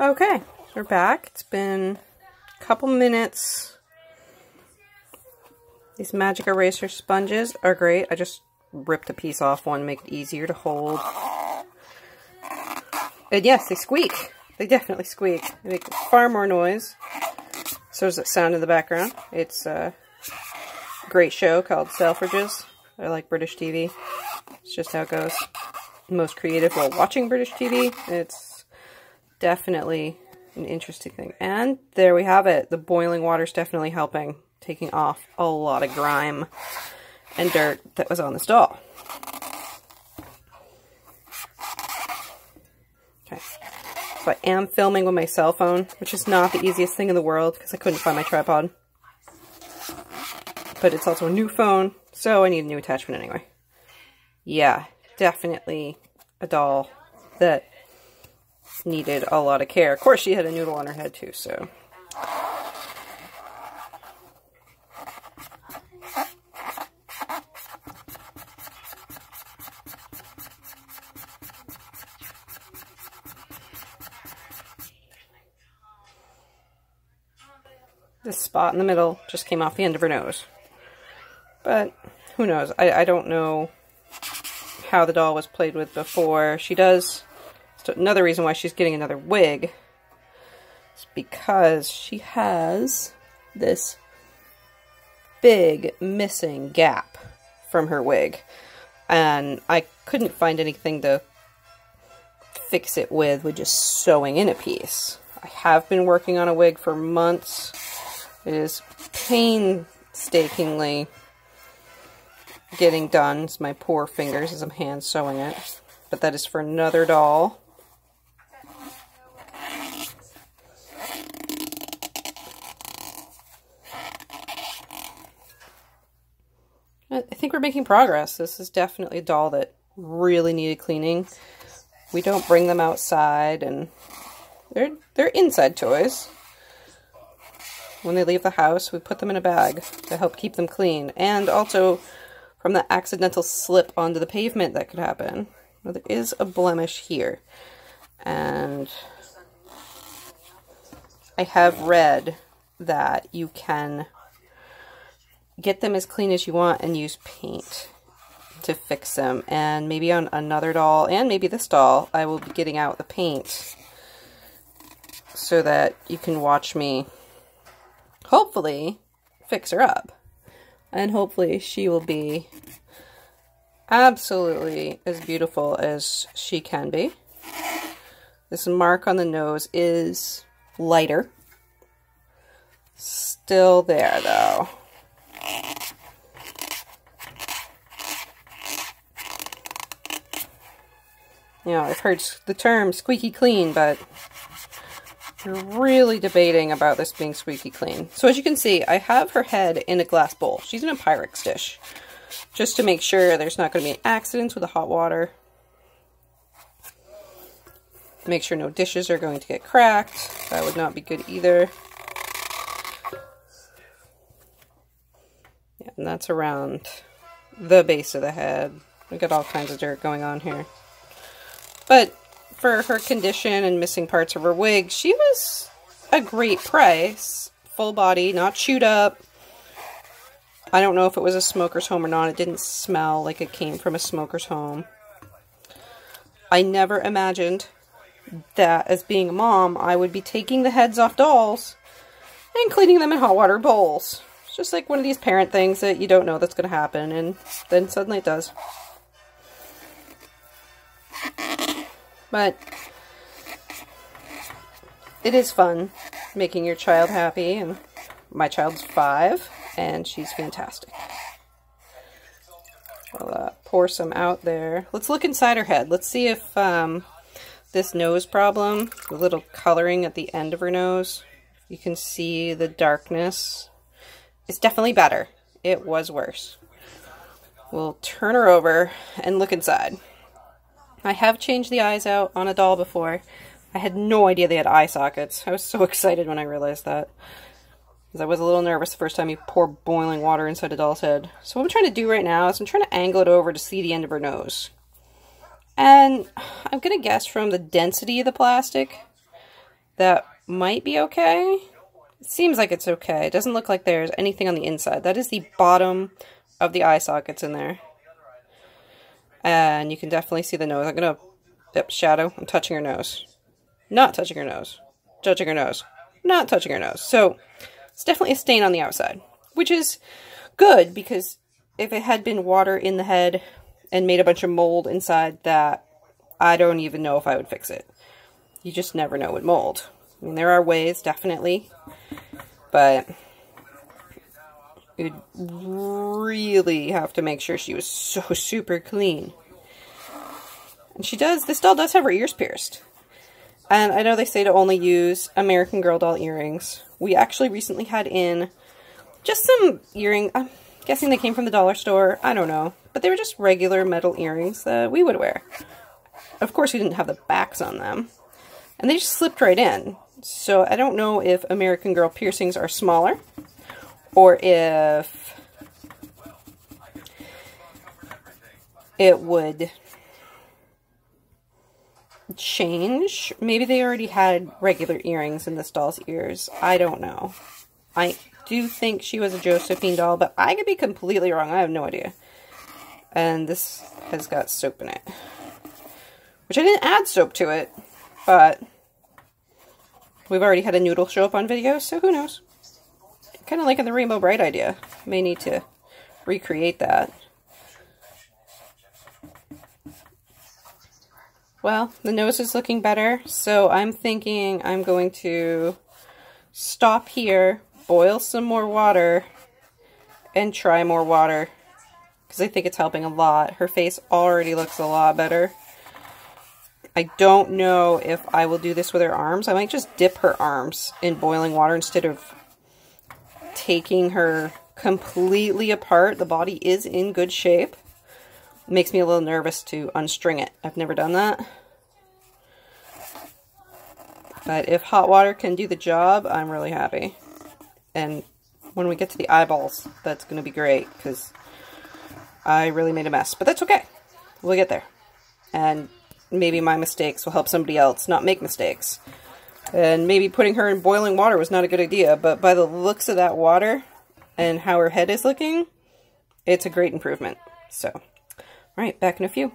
Okay, we're back. It's been a couple minutes. These magic eraser sponges are great. I just ripped a piece off one to make it easier to hold. And yes, they squeak. They definitely squeak. They make far more noise. So does it sound in the background. It's a great show called Selfridges. I like British TV. It's just how it goes. Most creative while watching British TV. It's definitely an interesting thing. And there we have it. The boiling water's definitely helping, taking off a lot of grime and dirt that was on this doll. Okay, so I am filming with my cell phone, which is not the easiest thing in the world because I couldn't find my tripod. But it's also a new phone, so I need a new attachment anyway. Yeah, definitely a doll that needed a lot of care. Of course, she had a noodle on her head too, so. This spot in the middle just came off the end of her nose. But who knows? I don't know how the doll was played with before. She does. So another reason why she's getting another wig is because she has this big missing gap from her wig. And I couldn't find anything to fix it with just sewing in a piece. I have been working on a wig for months. It is painstakingly getting done. It's my poor fingers as I'm hand sewing it. But that is for another doll. I think we're making progress. This is definitely a doll that really needed cleaning. We don't bring them outside, and they're inside toys. When they leave the house, we put them in a bag to help keep them clean. And also from the accidental slip onto the pavement that could happen. Well, there is a blemish here. And I have read that you can get them as clean as you want and use paint to fix them. And maybe on another doll, and maybe this doll, I will be getting out the paint so that you can watch me hopefully fix her up. And hopefully she will be absolutely as beautiful as she can be. This mark on the nose is lighter. Still there though. You know, I've heard the term squeaky clean, but we're really debating about this being squeaky clean. So as you can see, I have her head in a glass bowl. She's in a Pyrex dish, just to make sure there's not going to be any accidents with the hot water. Make sure no dishes are going to get cracked. That would not be good either. Yeah, and that's around the base of the head. We got all kinds of dirt going on here. But for her condition and missing parts of her wig, she was a great price. Full body, not chewed up. I don't know if it was a smoker's home or not. It didn't smell like it came from a smoker's home. I never imagined that as being a mom, I would be taking the heads off dolls and cleaning them in hot water bowls. It's just like one of these parent things that you don't know that's going to happen, and then suddenly it does. But it is fun making your child happy, and my child's 5, and she's fantastic. I'll pour some out there. Let's look inside her head. Let's see if this nose problem, the little coloring at the end of her nose, you can see the darkness. It's definitely better. It was worse. We'll turn her over and look inside. I have changed the eyes out on a doll before. I had no idea they had eye sockets. I was so excited when I realized that, because I was a little nervous the first time you pour boiling water inside a doll's head. So what I'm trying to do right now is I'm trying to angle it over to see the end of her nose. And I'm going to guess from the density of the plastic that might be okay. It seems like it's okay. It doesn't look like there's anything on the inside. That is the bottom of the eye sockets in there. And you can definitely see the nose. I'm going to, yep, shadow. I'm touching her nose. Not touching her nose. Touching her nose. Not touching her nose. So it's definitely a stain on the outside, which is good because if it had been water in the head and made a bunch of mold inside, that I don't even know if I would fix it. You just never know with mold. I mean, there are ways, definitely, but you'd really have to make sure she was so super clean. And she does, this doll does have her ears pierced. And I know they say to only use American Girl doll earrings. We actually recently had in just some earring, I'm guessing they came from the dollar store, I don't know. But they were just regular metal earrings that we would wear. Of course, we didn't have the backs on them. And they just slipped right in. So I don't know if American Girl piercings are smaller, or if it would change. Maybe they already had regular earrings in this doll's ears. I don't know. I do think she was a Josephine doll, but I could be completely wrong. I have no idea. And this has got soap in it, which I didn't add soap to it, but we've already had a noodle show up on video, so who knows? Kind of liking the Rainbow Bright idea. May need to recreate that. Well, the nose is looking better, so I'm thinking I'm going to stop here, boil some more water, and try more water, because I think it's helping a lot. Her face already looks a lot better. I don't know if I will do this with her arms. I might just dip her arms in boiling water instead of taking her completely apart. The body is in good shape. It makes me a little nervous to unstring it. I've never done that. But if hot water can do the job, I'm really happy. And when we get to the eyeballs, that's going to be great, because I really made a mess. But that's okay. We'll get there. And maybe my mistakes will help somebody else not make mistakes. And maybe putting her in boiling water was not a good idea, but by the looks of that water and how her head is looking, it's a great improvement. So, alright, back in a few.